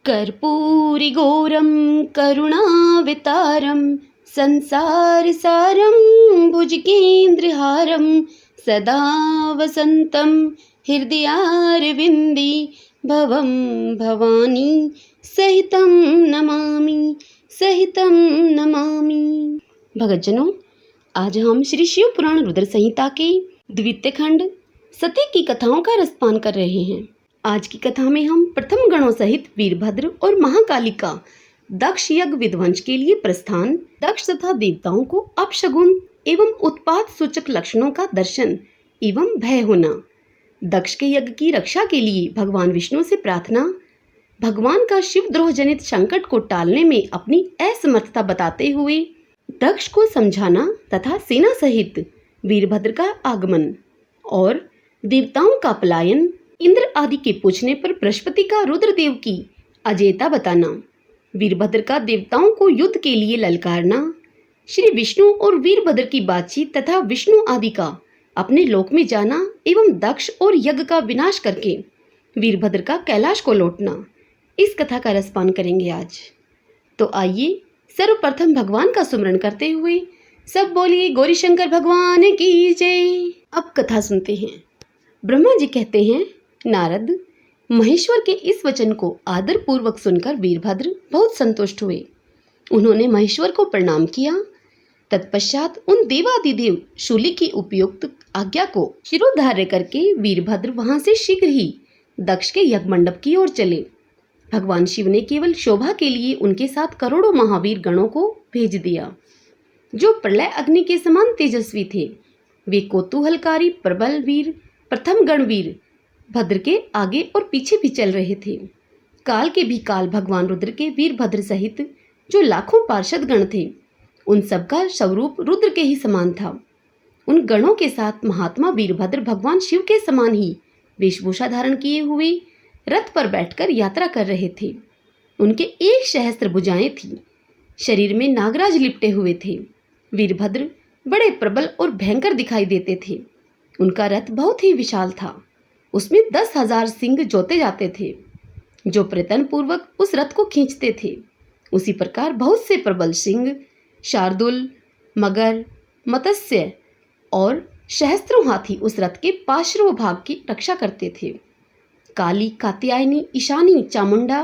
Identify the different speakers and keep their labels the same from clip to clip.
Speaker 1: कर्पूरिघोरं करुणावितारं संसारसारं भुजगेन्द्रहारं सदा वसन्तं हृदयारविन्दे भवं भवानी सहितं नमामि। भगतजनों, आज हम श्री शिव पुराण रुद्र संहिता के द्वितीय खंड सती की कथाओं का रसपान कर रहे हैं। आज की कथा में हम प्रथम गणों सहित वीरभद्र और महाकाली का दक्ष यज्ञ विध्वंस के लिए प्रस्थान, दक्ष तथा देवताओं को अपशगुन एवं उत्पात सूचक लक्षणों का दर्शन एवं भय होना, दक्ष के यज्ञ की रक्षा के लिए भगवान विष्णु से प्रार्थना, भगवान का शिवद्रोह जनित संकट को टालने में अपनी असमर्थता बताते हुए दक्ष को समझाना तथा सेना सहित वीरभद्र का आगमन और देवताओं का पलायन, इंद्र आदि के पूछने पर बृहस्पति का रुद्रदेव की अजेयता बताना, वीरभद्र का देवताओं को युद्ध के लिए ललकारना, श्री विष्णु और वीरभद्र की बातचीत तथा विष्णु आदि का अपने लोक में जाना एवं दक्ष और यज्ञ का विनाश करके वीरभद्र का कैलाश को लौटना, इस कथा का रसपान करेंगे आज। तो आइए सर्वप्रथम भगवान का सुमरण करते हुए सब बोलिए गौरी शंकर भगवान की जय। अब कथा सुनते हैं। ब्रह्मा जी कहते हैं, नारद, महेश्वर के इस वचन को आदर पूर्वक सुनकर वीरभद्र बहुत संतुष्ट हुए। उन्होंने महेश्वर को प्रणाम किया। तत्पश्चात उन देवादिदेव शूली की उपयुक्त आज्ञा को शिरोधार्य करके वीरभद्र वहां से शीघ्र ही दक्ष के यज्ञ मंडप की ओर चले। भगवान शिव ने केवल शोभा के लिए उनके साथ करोड़ों महावीर गणों को भेज दिया, जो प्रलय अग्नि के समान तेजस्वी थे। वे कौतूहलकारी प्रबल वीर प्रथम गणवीर भद्र के आगे और पीछे भी चल रहे थे। काल के भी काल भगवान रुद्र के वीरभद्र सहित जो लाखों पार्षद गण थे, उन सबका स्वरूप रुद्र के ही समान था। उन गणों के साथ महात्मा वीरभद्र भगवान शिव के समान ही वेशभूषा धारण किए हुए रथ पर बैठकर यात्रा कर रहे थे। उनके 1 सहस्त्र भुजाएं थी, शरीर में नागराज लिपटे हुए थे। वीरभद्र बड़े प्रबल और भयंकर दिखाई देते थे। उनका रथ बहुत ही विशाल था, उसमें 10,000 सिंह जोते जाते थे, जो प्रयत्न पूर्वक उस रथ को खींचते थे। उसी प्रकार बहुत से प्रबल सिंह, शार्दुल, मगर, मत्स्य और सहस्त्रों हाथी उस रथ के पार्श्व भाग की रक्षा करते थे। काली, कात्यायनी, ईशानी, चामुंडा,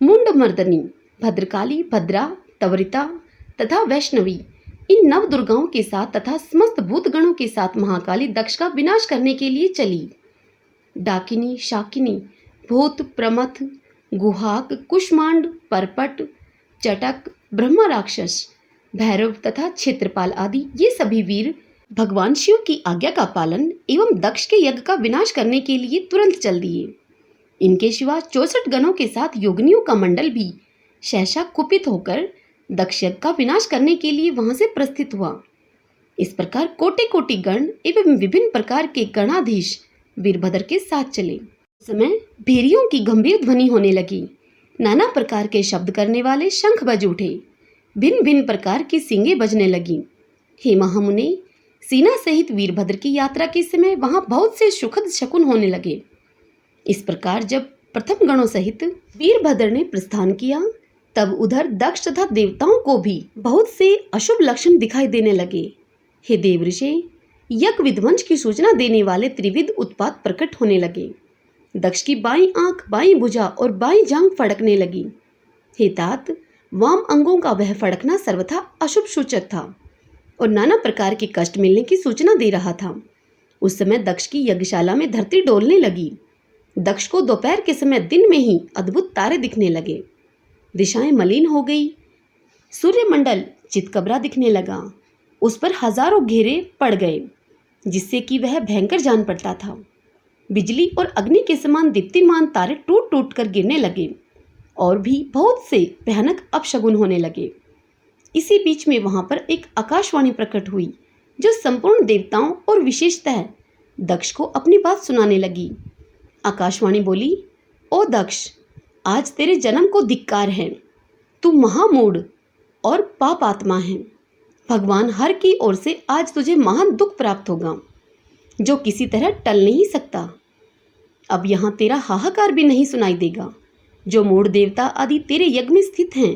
Speaker 1: मुंडमर्दनी, भद्रकाली, भद्रा, तवरिता तथा वैष्णवी, इन 9 दुर्गाओं के साथ तथा समस्त भूतगणों के साथ महाकाली दक्ष का विनाश करने के लिए चली। डाकिनी, शाकिनी, भूत, प्रमथ, गुहाक, कुष्मांड, परपट, चटक, ब्रह्मा राक्षस, भैरव तथा क्षेत्रपाल आदि ये सभी वीर भगवान शिव की आज्ञा का पालन एवं दक्ष के यज्ञ का विनाश करने के लिए तुरंत चल दिए। इनके सिवा 64 गणों के साथ योगिनियों का मंडल भी सहसा कुपित होकर दक्ष यज्ञ का विनाश करने के लिए वहां से प्रस्थित हुआ। इस प्रकार कोटि कोटि गण एवं विभिन्न प्रकार के गणाधीश वीरभद्र के साथ चले। उस समय भेरियों की गंभीर ध्वनि होने लगी। नाना प्रकार के शब्द करने वाले शंख बज उठे। भिन्न भिन्न प्रकार की सींगें बजने लगी। हे महामुने, सेना सहित वीरभद्र की यात्रा के समय वहां बहुत से सुखद शकुन होने लगे। इस प्रकार जब प्रथम गणों सहित वीरभद्र ने प्रस्थान किया, तब उधर दक्ष तथा देवताओं को भी बहुत से अशुभ लक्षण दिखाई देने लगे। हे देवऋषि, यज्ञ विध्वंस की सूचना देने वाले त्रिविध उत्पात प्रकट होने लगे। दक्ष की बाईं आंख, बाईं भुजा और बाईं जांघ फड़कने लगी। हे तात, वाम अंगों का वह फड़कना सर्वथा अशुभ सूचक था और नाना प्रकार के कष्ट मिलने की सूचना दे रहा था। उस समय दक्ष की यज्ञशाला में धरती डोलने लगी। दक्ष को दोपहर के समय दिन में ही अद्भुत तारे दिखने लगे। दिशाएं मलिन हो गई। सूर्यमंडल चितकबरा दिखने लगा। उस पर हजारों घेरे पड़ गए, जिससे कि वह भयंकर जान पड़ता था। बिजली और अग्नि के समान दीप्तिमान तारे टूट टूट कर गिरने लगे और भी बहुत से भयानक अपशगुन होने लगे। इसी बीच में वहां पर एक आकाशवाणी प्रकट हुई, जो संपूर्ण देवताओं और विशेषतः दक्ष को अपनी बात सुनाने लगी। आकाशवाणी बोली, ओ दक्ष, आज तेरे जन्म को धिक्कार है। तू महामूढ़ और पाप आत्मा है। भगवान हर की ओर से आज तुझे महान दुख प्राप्त होगा, जो किसी तरह टल नहीं सकता। अब यहाँ तेरा हाहाकार भी नहीं सुनाई देगा। जो मूढ़ देवता आदि तेरे यज्ञ में स्थित हैं,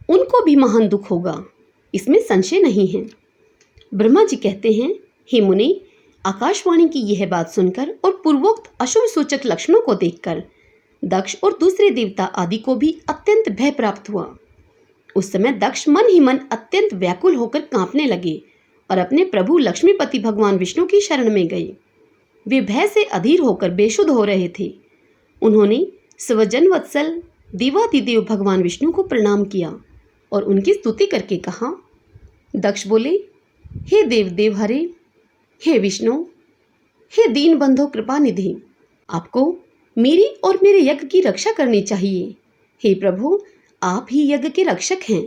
Speaker 1: उनको भी महान दुख होगा, इसमें संशय नहीं है। ब्रह्मा जी कहते हैं, हे मुनि, आकाशवाणी की यह बात सुनकर और पूर्वोक्त अशुभ सूचक लक्षणों को देखकर दक्ष और दूसरे देवता आदि को भी अत्यंत भय प्राप्त हुआ। उस समय दक्ष मन ही मन अत्यंत व्याकुल होकर कांपने लगे और अपने प्रभु लक्ष्मीपति भगवान विष्णु की शरण में गए। वे भय से अधीर होकर बेसुध हो रहे थे। उन्होंने स्वजन वत्सल देवादिदेव भगवान विष्णु को प्रणाम किया और उनकी स्तुति करके कहा। दक्ष बोले, हे देव हरे, हे विष्णु, हे दीन बंधो कृपा निधि, आपको मेरी और मेरे यज्ञ की रक्षा करनी चाहिए। हे प्रभु, आप ही यज्ञ के रक्षक हैं।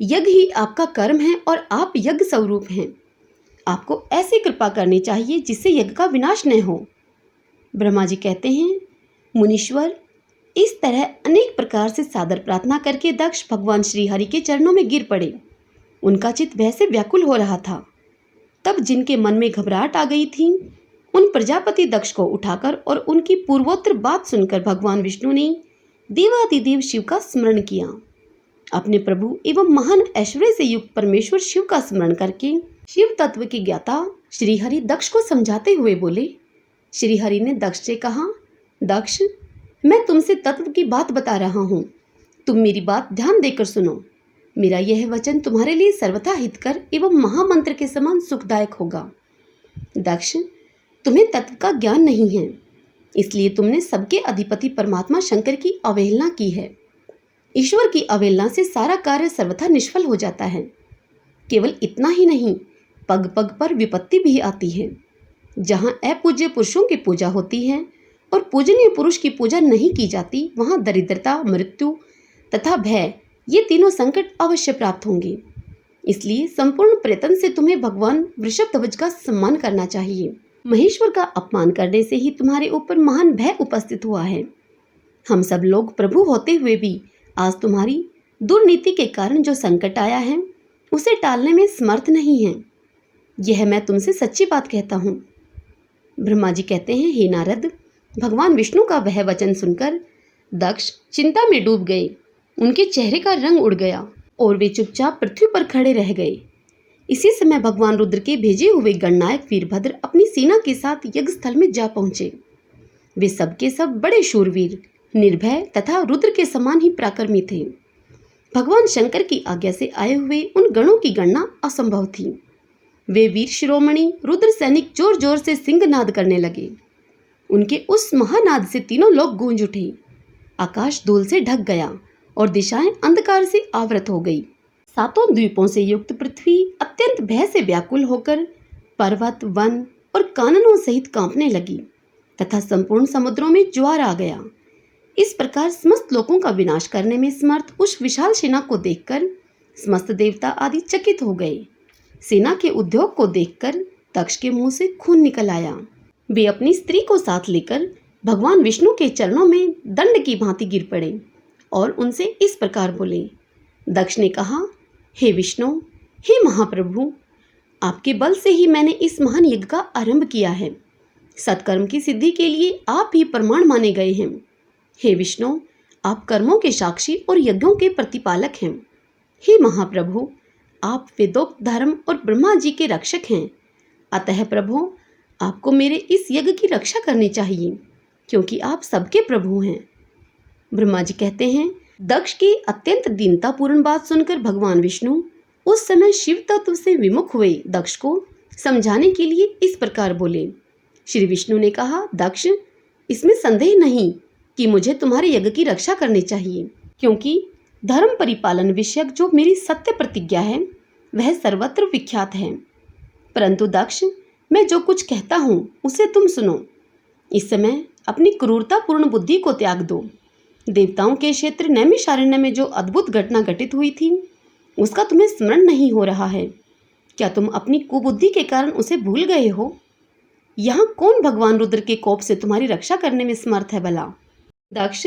Speaker 1: यज्ञ ही आपका कर्म है और आप यज्ञ स्वरूप हैं। आपको ऐसी कृपा करनी चाहिए जिससे यज्ञ का विनाश न हो। ब्रह्मा जी कहते हैं, मुनीश्वर, इस तरह अनेक प्रकार से सादर प्रार्थना करके दक्ष भगवान श्री हरि के चरणों में गिर पड़े। उनका चित्त वैसे व्याकुल हो रहा था। तब जिनके मन में घबराहट आ गई थी, उन प्रजापति दक्ष को उठाकर और उनकी पूर्वोत्तर बात सुनकर भगवान विष्णु ने देवादिदेव शिव का स्मरण किया। अपने प्रभु एवं महान ऐश्वर्य से युक्त परमेश्वर शिव का स्मरण करके शिव तत्व के ज्ञाता श्रीहरि दक्ष को समझाते हुए बोले। श्रीहरि ने दक्ष से कहा, दक्ष, मैं तुमसे तत्व की बात बता रहा हूँ, तुम मेरी बात ध्यान देकर सुनो। मेरा यह वचन तुम्हारे लिए सर्वथा हितकर एवं महामंत्र के समान सुखदायक होगा। दक्ष, तुम्हें तत्व का ज्ञान नहीं है, इसलिए तुमने सबके अधिपति परमात्मा शंकर की अवहेलना की है। ईश्वर की अवहेलना से सारा कार्य सर्वथा निष्फल हो जाता है। केवल इतना ही नहीं, पग पग पर विपत्ति भी आती है। जहाँ अपूज्य पुरुषों की पूजा होती है और पूजनीय पुरुष की पूजा नहीं की जाती, वहाँ दरिद्रता, मृत्यु तथा भय, ये तीनों संकट अवश्य प्राप्त होंगे। इसलिए संपूर्ण प्रयत्न से तुम्हें भगवान वृषभध्वज का सम्मान करना चाहिए। महेश्वर का अपमान करने से ही तुम्हारे ऊपर महान भय उपस्थित हुआ है। हम सब लोग प्रभु होते हुए भी आज तुम्हारी दुर्नीति के कारण जो संकट आया है, उसे टालने में समर्थ नहीं है। यह मैं तुमसे सच्ची बात कहता हूँ। ब्रह्मा जी कहते हैं, हे नारद, भगवान विष्णु का वह वचन सुनकर दक्ष चिंता में डूब गए। उनके चेहरे का रंग उड़ गया और वे चुपचाप पृथ्वी पर खड़े रह गए। इसी समय भगवान रुद्र के भेजे हुए गणनायक वीरभद्र अपनी सेना के साथ यज्ञ स्थल में जा पहुंचे। वे सब के सब बड़े शूरवीर, निर्भय तथा रुद्र के समान ही पराक्रमी थे। भगवान शंकर की आज्ञा से आए हुए उन गणों की गणना असंभव थी। वे वीर शिरोमणि रुद्र सैनिक जोर जोर से सिंहनाद करने लगे। उनके उस महानाद से तीनों लोग गूंज उठे। आकाश धूल से ढक गया और दिशाएं अंधकार से आवृत हो गई। सातों द्वीपों से युक्त पृथ्वी अत्यंत भय से व्याकुल होकर पर्वत, वन और काननों सहित कांपने लगी तथा संपूर्ण समुद्रों में ज्वार आ गया। इस प्रकार समस्त लोगों का विनाश करने में समर्थ उस विशाल सेना को देखकर समस्त देवता आदि चकित हो गए। सेना के उद्योग को देखकर दक्ष के मुंह से खून निकल आया। वे अपनी स्त्री को साथ लेकर भगवान विष्णु के चरणों में दंड की भांति गिर पड़े और उनसे इस प्रकार बोले। दक्ष ने कहा, हे विष्णु, हे महाप्रभु, आपके बल से ही मैंने इस महान यज्ञ का आरंभ किया है। सत्कर्म की सिद्धि के लिए आप ही प्रमाण माने गए हैं। हे विष्णु, आप कर्मों के साक्षी और यज्ञों के प्रतिपालक हैं। हे महाप्रभु, आप वेदोक्त धर्म और ब्रह्मा जी के रक्षक हैं। अतः प्रभु, आपको मेरे इस यज्ञ की रक्षा करनी चाहिए, क्योंकि आप सबके प्रभु हैं। ब्रह्मा जी कहते हैं, दक्ष की अत्यंत दीनतापूर्ण बात सुनकर भगवान विष्णु उस समय शिव तत्व से विमुख हुए दक्ष को समझाने के लिए इस प्रकार बोले। श्री विष्णु ने कहा, दक्ष, इसमें संदेह नहीं कि मुझे तुम्हारे यज्ञ की रक्षा करनी चाहिए, क्योंकि धर्म परिपालन विषयक जो मेरी सत्य प्रतिज्ञा है वह सर्वत्र विख्यात है। परंतु दक्ष, मैं जो कुछ कहता हूँ उसे तुम सुनो। इस समय अपनी क्रूरतापूर्ण बुद्धि को त्याग दो। देवताओं के क्षेत्र नैमिषारण्य में जो अद्भुत घटना घटित हुई थी, उसका तुम्हें स्मरण नहीं हो रहा है। क्या तुम अपनी कुबुद्धि के कारण उसे भूल गए हो? यहाँ कौन भगवान रुद्र के कोप से तुम्हारी रक्षा करने में समर्थ है भला? दक्ष,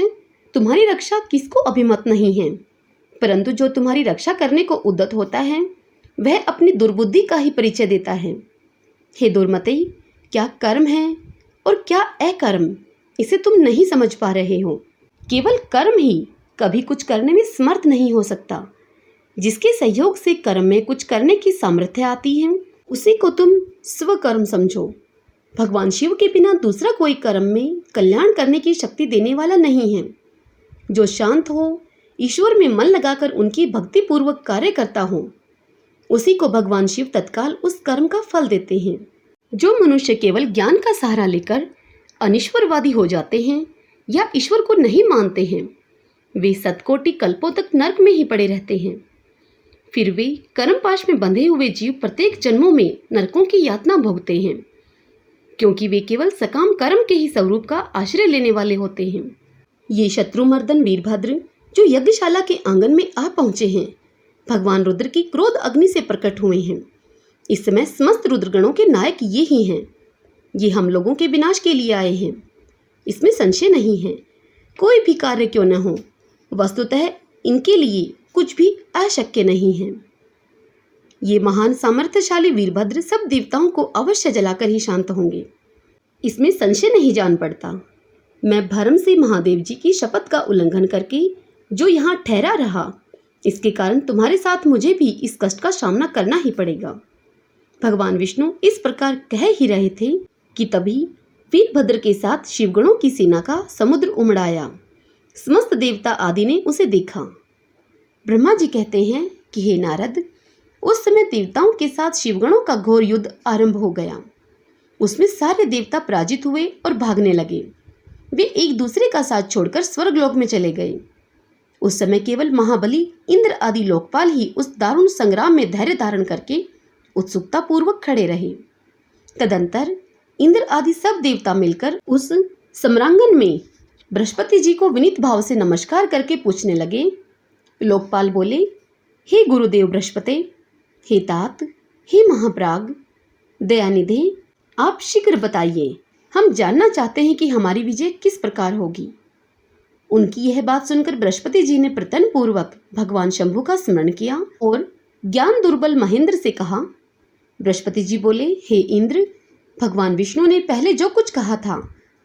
Speaker 1: तुम्हारी रक्षा किसको अभिमत नहीं है, परंतु जो तुम्हारी रक्षा करने को उद्यत होता है वह अपनी दुर्बुद्धि का ही परिचय देता है। हे दुर्मते, क्या कर्म है और क्या अकर्म, इसे तुम नहीं समझ पा रहे हो। केवल कर्म ही कभी कुछ करने में समर्थ नहीं हो सकता। जिसके सहयोग से कर्म में कुछ करने की सामर्थ्य आती है, उसी को तुम स्वकर्म समझो। भगवान शिव के बिना दूसरा कोई कर्म में कल्याण करने की शक्ति देने वाला नहीं है। जो शांत हो, ईश्वर में मन लगाकर उनकी भक्ति पूर्वक कार्य करता हो, उसी को भगवान शिव तत्काल उस कर्म का फल देते हैं। जो मनुष्य केवल ज्ञान का सहारा लेकर अनिश्वरवादी हो जाते हैं या ईश्वर को नहीं मानते हैं, वे शतकोटि कल्पों तक नरक में ही पड़े रहते हैं। फिर वे कर्मपाश में बंधे हुए जीव प्रत्येक जन्मों में नरकों की यातना भोगते हैं, क्योंकि वे केवल सकाम कर्म के ही स्वरूप का आश्रय लेने वाले होते हैं। ये शत्रुमर्दन वीरभद्र जो यज्ञशाला के आंगन में आ पहुंचे हैं, भगवान रुद्र की क्रोध अग्नि से प्रकट हुए हैं। इस समय समस्त रुद्रगणों के नायक ये ही हैं। ये हम लोगों के विनाश के लिए आए हैं, इसमें संशय नहीं है। कोई भी कार्य क्यों न हो, वस्तुतः इनके लिए कुछ भी अशक्य नहीं है। ये महान सामर्थ्यशाली वीरभद्र सब देवताओं को अवश्य जलाकर ही शांत होंगे, इसमें संशय नहीं जान पड़ता। मैं भरम से महादेव जी की शपथ का उल्लंघन करके जो यहाँ ठहरा रहा, इसके कारण तुम्हारे साथ मुझे भी इस कष्ट का सामना करना ही पड़ेगा। भगवान विष्णु इस प्रकार कह ही रहे थे कि तभी वीरभद्र के साथ शिवगणों की सेना का समुद्र उमड़ आया। समस्त देवता आदि ने उसे देखा। ब्रह्मा जी कहते हैं कि हे नारद, उस समय देवताओं के साथ शिवगणों का घोर युद्ध आरंभ हो गया। उसमें सारे देवता पराजित हुए और भागने लगे। वे एक दूसरे का साथ छोड़कर स्वर्गलोक में चले गए। उस समय केवल महाबली इंद्र आदि लोकपाल ही उस दारुण संग्राम में धैर्य धारण करके उत्सुकता पूर्वक खड़े रहे। तदंतर इंद्र आदि सब देवता मिलकर उस सम्रांगण में बृहस्पति जी को विनीत भाव से नमस्कार करके पूछने लगे। लोकपाल बोले, हे गुरुदेव बृहस्पति, हे तात, हे महाप्राग, दयानिधे, आप शीघ्र बताइए। हम जानना चाहते हैं कि हमारी विजय किस प्रकार होगी। उनकी यह बात सुनकर बृहस्पति जी ने प्रतन पूर्वक भगवान शंभु का स्मरण किया और ज्ञान दुर्बल महेंद्र से कहा। बृहस्पति जी बोले, हे इंद्र, भगवान विष्णु ने पहले जो कुछ कहा था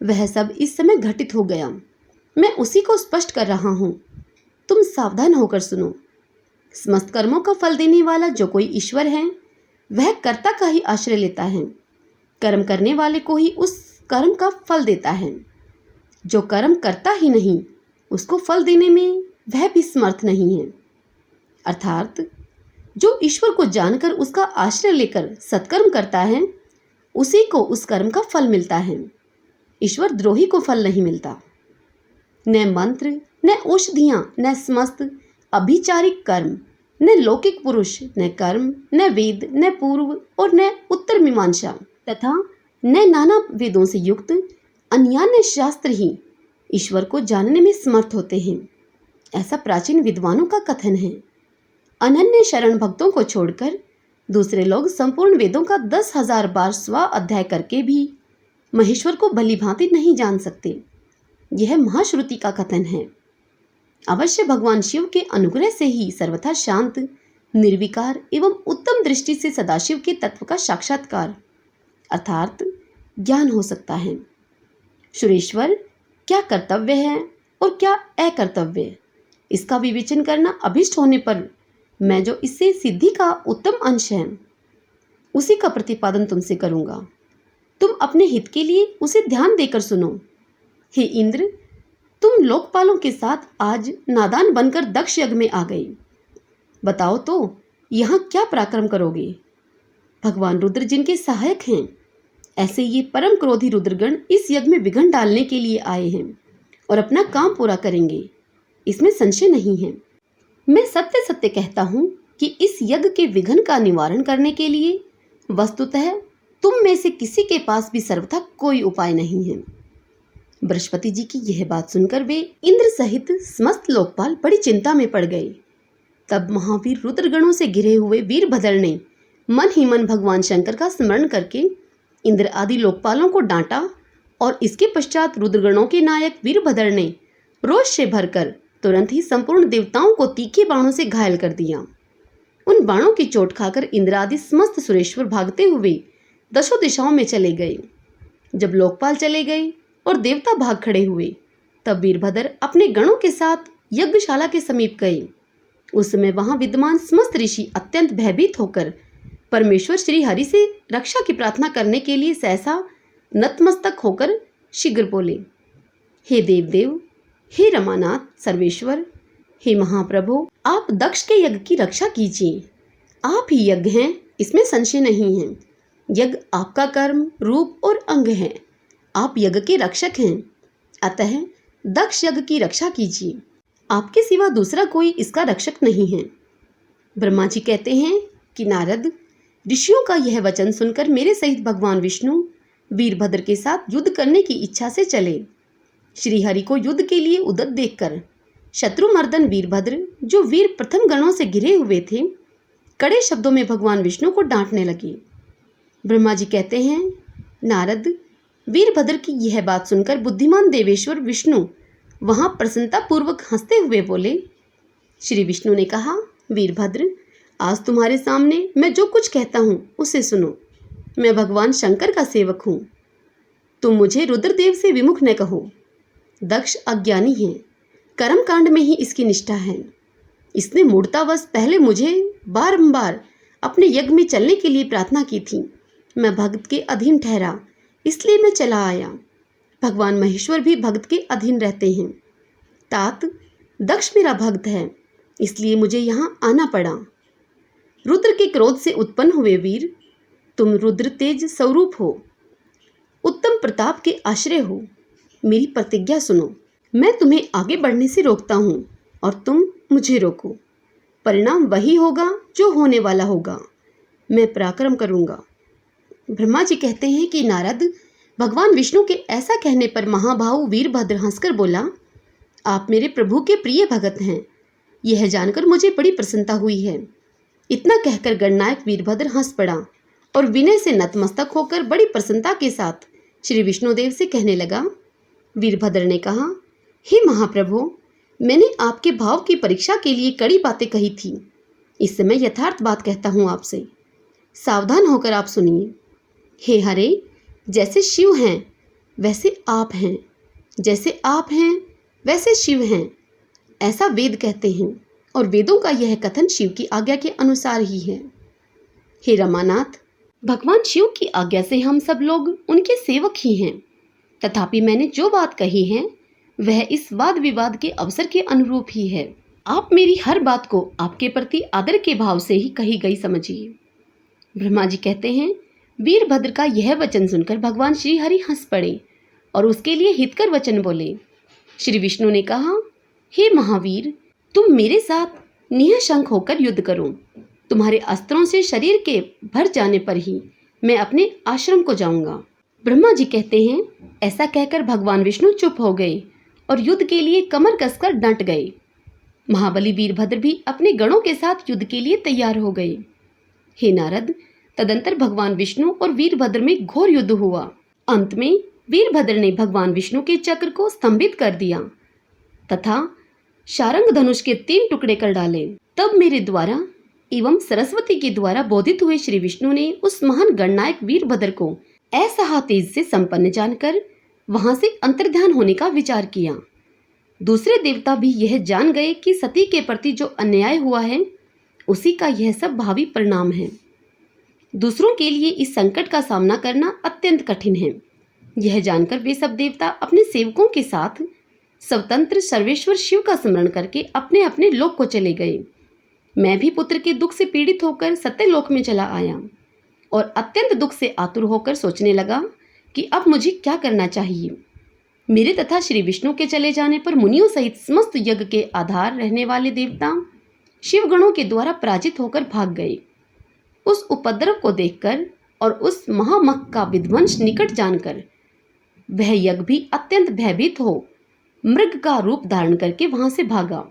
Speaker 1: वह सब इस समय घटित हो गया। मैं उसी को स्पष्ट कर रहा हूँ, तुम सावधान होकर सुनो। समस्त कर्मों का फल देने वाला जो कोई ईश्वर है, वह कर्ता का ही आश्रय लेता है। कर्म करने वाले को ही उस कर्म का फल देता है। जो कर्म करता ही नहीं, उसको फल देने में वह भी समर्थ नहीं है। अर्थात जो ईश्वर को जानकर उसका आश्रय लेकर सत्कर्म करता है, उसी को उस कर्म का फल मिलता है। ईश्वर द्रोही को फल नहीं मिलता। न मंत्र, न औषधियाँ, न समस्त अभिचारिक कर्म, न लौकिक पुरुष, न कर्म, न वेद, न पूर्व और न उत्तर मीमांसा तथा न नाना वेदों से युक्त अन्यान्य शास्त्र ही ईश्वर को जानने में समर्थ होते हैं। ऐसा प्राचीन विद्वानों का कथन है। अनन्य शरण भक्तों को छोड़कर दूसरे लोग संपूर्ण वेदों का 10,000 बार स्वा अध्याय करके भी महेश्वर को भली भांति नहीं जान सकते। यह महाश्रुति का कथन है। अवश्य भगवान शिव के अनुग्रह से ही सर्वथा शांत, निर्विकार एवं उत्तम दृष्टि से सदाशिव के तत्व का साक्षात्कार अर्थात ज्ञान हो सकता है। सुरेश्वर, क्या कर्तव्य है और क्या अकर्तव्य, इसका विवेचन करना अभिष्ट होने पर मैं जो इससे सिद्धि का उत्तम अंश है, उसी का प्रतिपादन तुमसे करूंगा। तुम अपने हित के लिए उसे ध्यान देकर सुनो। हे इंद्र, तुम लोकपालों के साथ आज नादान बनकर दक्ष यज्ञ में आ गए। बताओ तो यहाँ क्या पराक्रम करोगे। भगवान रुद्र जिनके सहायक हैं, ऐसे ये परम क्रोधी रुद्रगण इस यज्ञ में विघ्न डालने के लिए आए हैं और अपना काम पूरा करेंगे, इसमें संशय नहीं है। मैं सत्य सत्य कहता हूँ कि इस यज्ञ के विघ्न का निवारण करने के लिए वस्तुतः तुम में से किसी के पास भी सर्वथा कोई उपाय नहीं है। बृहस्पति जी की यह बात सुनकर वे इंद्र सहित समस्त लोकपाल बड़ी चिंता में पड़ गए। तब महावीर रुद्रगणों से घिरे हुए वीरभद्र ने मन ही मन भगवान शंकर का स्मरण करके इंद्र आदि लोकपालों को डांटा और इसके पश्चात रुद्रगणों के नायक वीरभद्र ने रोष से भरकर तुरंत ही संपूर्ण देवताओं को तीखे बाणों से घायल कर दिया। उन बाणों की चोट खाकर इंद्र आदि समस्त सुरेश्वर भागते हुए दशों दिशाओं में चले गए। जब लोकपाल चले गए और देवता भाग खड़े हुए, तब वीरभद्र अपने गणों के साथ यज्ञशाला के समीप गए। उस समय वहां विद्यमान समस्त ऋषि अत्यंत भयभीत होकर परमेश्वर श्री हरि से रक्षा की प्रार्थना करने के लिए सहसा नतमस्तक होकर शीघ्र बोले, हे देवदेव, हे रमानाथ सर्वेश्वर, हे महाप्रभु, आप दक्ष के यज्ञ की रक्षा कीजिए। आप ही यज्ञ हैं, इसमें संशय नहीं है। यज्ञ आपका कर्म, रूप और अंग है। आप यज्ञ के रक्षक हैं, अतः दक्ष यज्ञ की रक्षा कीजिए। आपके सिवा दूसरा कोई इसका रक्षक नहीं है। ब्रह्मा जी कहते हैं कि नारद, ऋषियों का यह वचन सुनकर मेरे सहित भगवान विष्णु वीरभद्र के साथ युद्ध करने की इच्छा से चले। श्रीहरि को युद्ध के लिए उद्यत देखकर शत्रुमर्दन वीरभद्र, जो वीर प्रथम गणों से घिरे हुए थे, कड़े शब्दों में भगवान विष्णु को डांटने लगे। ब्रह्मा जी कहते हैं, नारद, वीरभद्र की यह बात सुनकर बुद्धिमान देवेश्वर विष्णु वहां प्रसन्नतापूर्वक हंसते हुए बोले। श्री विष्णु ने कहा, वीरभद्र, आज तुम्हारे सामने मैं जो कुछ कहता हूँ उसे सुनो। मैं भगवान शंकर का सेवक हूँ। तुम मुझे रुद्रदेव से विमुख न कहो। दक्ष अज्ञानी है, कर्म कांड में ही इसकी निष्ठा है। इसने मूढ़तावश पहले मुझे बारंबार अपने यज्ञ में चलने के लिए प्रार्थना की थी। मैं भक्त के अधीन ठहरा, इसलिए मैं चला आया। भगवान महेश्वर भी भक्त के अधीन रहते हैं। तात, दक्ष मेरा भक्त है, इसलिए मुझे यहाँ आना पड़ा। रुद्र के क्रोध से उत्पन्न हुए वीर, तुम रुद्र तेज स्वरूप हो, उत्तम प्रताप के आश्रय हो। मेरी प्रतिज्ञा सुनो। मैं तुम्हें आगे बढ़ने से रोकता हूँ और तुम मुझे रोको। परिणाम वही होगा जो होने वाला होगा। मैं पराक्रम करूँगा। ब्रह्मा जी कहते हैं कि नारद, भगवान विष्णु के ऐसा कहने पर महाभाव वीरभद्र हंसकर बोला, आप मेरे प्रभु के प्रिय भगत हैं। यह जानकर मुझे बड़ी प्रसन्नता हुई है। इतना कहकर गणनायक वीरभद्र हंस पड़ा और विनय से नतमस्तक होकर बड़ी प्रसन्नता के साथ श्री विष्णुदेव से कहने लगा। वीरभद्र ने कहा, हे महाप्रभु, मैंने आपके भाव की परीक्षा के लिए कड़ी बातें कही थी। इस समय यथार्थ बात कहता हूँ आपसे, सावधान होकर आप सुनिए। हे हरे, जैसे शिव हैं वैसे आप हैं, जैसे आप हैं वैसे शिव हैं, ऐसा वेद कहते हैं और वेदों का यह कथन शिव की आज्ञा के अनुसार ही है। हे रमानाथ, भगवान शिव की आज्ञा से हम सब लोग उनके सेवक ही हैं। तथापि मैंने जो बात कही है वह इस वाद विवाद के अवसर के अनुरूप ही है। आप मेरी हर बात को आपके प्रति आदर के भाव से ही कही गई समझिए। ब्रह्मा जी कहते हैं, वीरभद्र का यह वचन सुनकर भगवान श्री हरि हंस पड़े और उसके लिए हितकर वचन बोले। श्री विष्णु ने कहा, हे महावीर, तुम मेरे साथ निःशंक होकर युद्ध करो। तुम्हारे अस्त्रों से शरीर के भर जाने पर ही मैं अपने आश्रम को जाऊंगा। ब्रह्मा जी कहते हैं, ऐसा कहकर भगवान विष्णु चुप हो गए और युद्ध के लिए कमर कसकर डट गए। महाबली वीरभद्र भी अपने गणों के साथ युद्ध के लिए तैयार हो गए। हे नारद, तदंतर भगवान विष्णु और वीरभद्र में घोर युद्ध हुआ। अंत में वीरभद्र ने भगवान विष्णु के चक्र को स्तंभित कर दिया तथा शारंग धनुष के 3 टुकड़े कर डाले। तब मेरे द्वारा एवं सरस्वती के द्वारा बोधित हुए श्री विष्णु ने उस महान गणनायक वीरभद्र को ऐसा तेज से संपन्न जानकर वहां से अंतर्ध्यान होने का विचार किया। दूसरे देवता भी यह जान गए कि सती के प्रति जो अन्याय हुआ है उसी का यह सब भावी परिणाम है। दूसरों के लिए इस संकट का सामना करना अत्यंत कठिन है। यह जानकर वे सब देवता अपने सेवकों के साथ स्वतंत्र सर्वेश्वर शिव का स्मरण करके अपने अपने लोक को चले गए। मैं भी पुत्र के दुख से पीड़ित होकर सत्यलोक में चला आया और अत्यंत दुख से आतुर होकर सोचने लगा कि अब मुझे क्या करना चाहिए। मेरे तथा श्री विष्णु के चले जाने पर मुनियों सहित समस्त यज्ञ के आधार रहने वाले देवता शिवगणों के द्वारा पराजित होकर भाग गए। उस उपद्रव को देखकर और उस महामख का विध्वंस निकट जानकर वह यज्ञ भी अत्यंत भयभीत हो मृग का रूप धारण करके वहां से भागा।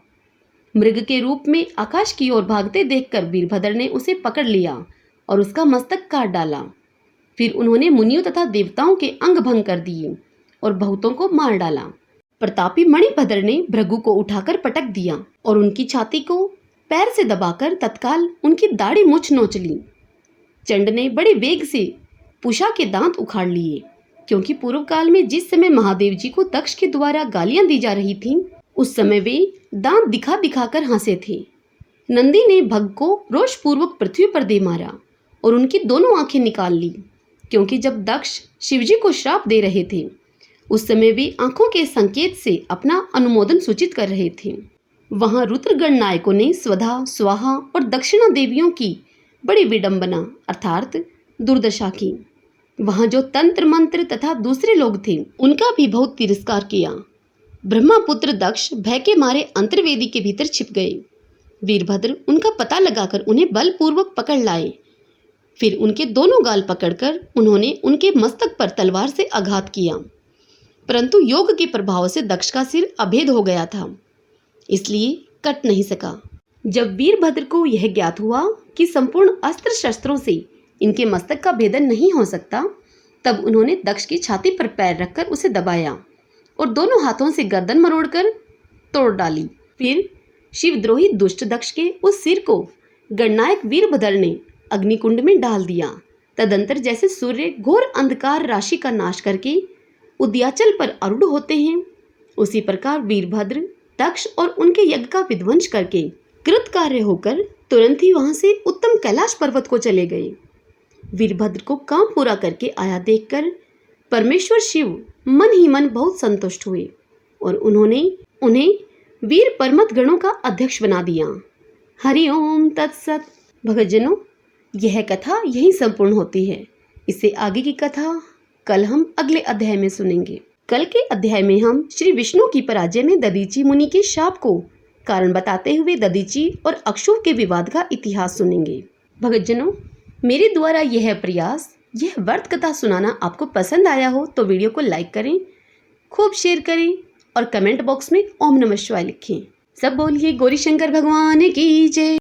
Speaker 1: मृग के रूप में आकाश की ओर भागते देखकर वीरभद्र ने उसे पकड़ लिया और उसका मस्तक काट डाला। फिर उन्होंने मुनियों तथा देवताओं के अंग भंग कर दिए और बहुतों को मार डाला। प्रतापी मणिभद्र ने भृगु को उठाकर पटक दिया और उनकी छाती को पैर से दबाकर तत्काल उनकी दाढ़ी मूछ नोच ली। चंड ने बड़े वेग से पूषा के दांत उखाड़ लिए क्योंकि पूर्व काल में जिस समय महादेव जी को दक्ष के द्वारा गालियां दी जा रही थीं, उस समय वे दांत दिखा दिखाकर हंसे थे। नंदी ने भग को रोषपूर्वक पृथ्वी पर दे मारा और उनकी दोनों आंखें निकाल ली, क्योंकि जब दक्ष शिवजी को श्राप दे रहे थे उस समय वे आंखों के संकेत से अपना अनुमोदन सूचित कर रहे थे। वहां रुद्रगण नायकों ने स्वधा, स्वाहा और दक्षिणा देवियों की बड़ी विडंबना अर्थात दुर्दशा की। वहां जो तंत्र मंत्र तथा दूसरे लोग थे उनका भी बहुत तिरस्कार किया। ब्रह्मापुत्र दक्ष भय के मारे अंतर्वेदी के भीतर छिप गए। वीरभद्र उनका पता लगाकर उन्हें बलपूर्वक पकड़ लाए। फिर उनके दोनों गाल पकड़कर उन्होंने उनके मस्तक पर तलवार से आघात किया, परंतु योग के प्रभाव से दक्ष का सिर अभेद हो गया था, इसलिए कट नहीं सका। जब वीरभद्र को यह ज्ञात हुआ कि संपूर्ण अस्त्र शस्त्रों से इनके मस्तक का भेदन नहीं हो सकता, तब उन्होंने दक्ष की छाती पर पैर रखकर उसे दबाया और दोनों हाथों से गर्दन मरोड़कर तोड़ डाली। फिर शिवद्रोही दुष्ट दक्ष के उस सिर को गणनायक वीरभद्र ने अग्निकुंड में डाल दिया। तदंतर जैसे सूर्य घोर अंधकार राशि का नाश करके उद्याचल पर आरूढ़ होते हैं, उसी प्रकार वीरभद्र दक्ष और उनके यज्ञ का विध्वंस करके कृतकार्य होकर तुरंत ही वहां से उत्तम कैलाश पर्वत को चले गए। वीरभद्र को काम पूरा करके आया देखकर परमेश्वर शिव मन ही मन बहुत संतुष्ट हुए और उन्होंने उन्हें वीर परमत गणों का अध्यक्ष बना दिया। हरिओम तत्सत। भक्तजनों, यह कथा यहीं संपूर्ण होती है। इससे आगे की कथा कल हम अगले अध्याय में सुनेंगे। कल के अध्याय में हम श्री विष्णु की पराजय में दधीचि मुनि के शाप को कारण बताते हुए दधीचि और अक्षुभ के विवाद का इतिहास सुनेंगे। भक्तजनों, मेरे द्वारा यह प्रयास, यह व्रत कथा सुनाना आपको पसंद आया हो तो वीडियो को लाइक करें, खूब शेयर करें और कमेंट बॉक्स में ओम नमः शिवाय लिखें। सब बोलिए गौरी शंकर भगवान की जय।